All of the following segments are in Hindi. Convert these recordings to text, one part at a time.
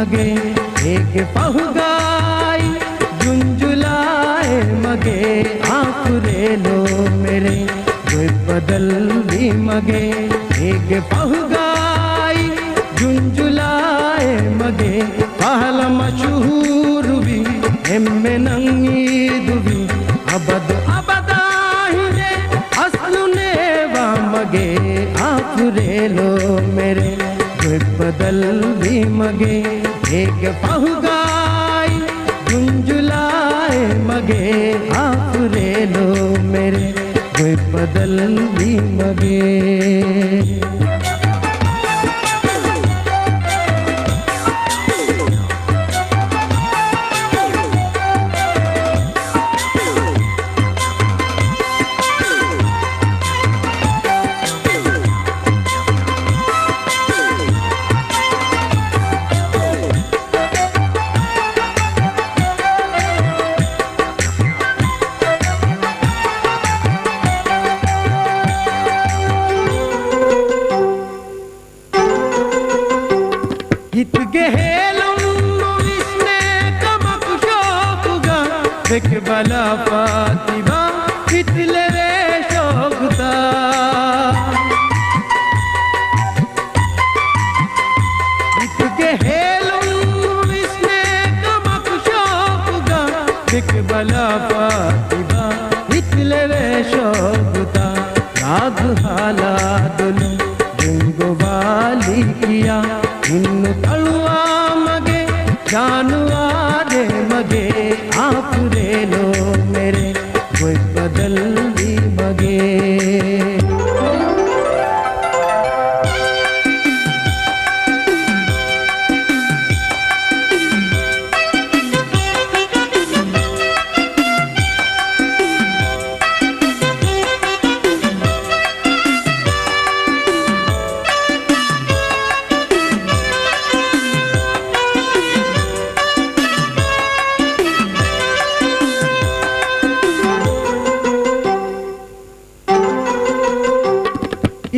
मगे एक पहुगाई झुंझुलाए मगे आकुरे लो मेरे कोई बदल भी मगे एक पहुगाई झुंझुलाए मगे पहला मशहूर भी एम्मे नंगी दुबी अबद अबदाहिरे असलुने वा मगे आकुरे लो मेरे कोई बदल भी मगे एक पहुगाई झुंझुलाए मगे आकुरे लो मेरे कोई बदल भी मगे। इतगे हेलुन्नु विस्ने कमक शोकुगा बेक बला फातिबा इतले रे शोकुता इतगे हेलुन्नु विस्ने कमक शोकुगा बेक बला फातिबा इतले रे शोकुता राग हाला दुलु जिंगो वाली किया इन्नु तलुआ मगे जानुआ दे मगे आकुरे लो मेरे कोई बदल भी मगे।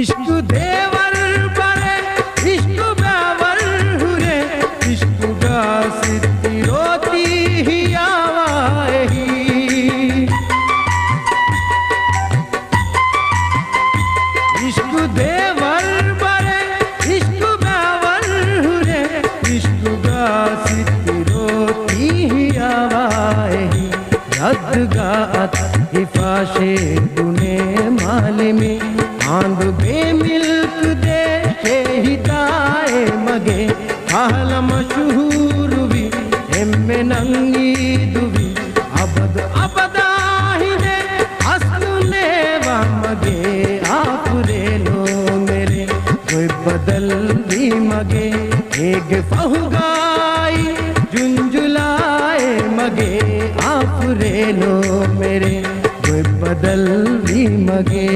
इश्क देवर बरे इश्क बावर हुरे इश्क गा सिद्धि रोती ही आवाए ही इश्क देवर बरे इश्क बावर हुरे इश्क गा सिद्धि रोती ही आवाए ही रद्द गात हिफाशे दुने माले में आंध बेमिल्क दे हिताए मगे आहला मशहूर भी एम्मे नंगी दुबी अबद अबदाहिरे असलुने वा मगे आकुरे लो मेरे कोई बदल भी मगे एक पहुगाई झुंझुलाए मगे आकुरे लो मेरे कोई बदल भी मगे।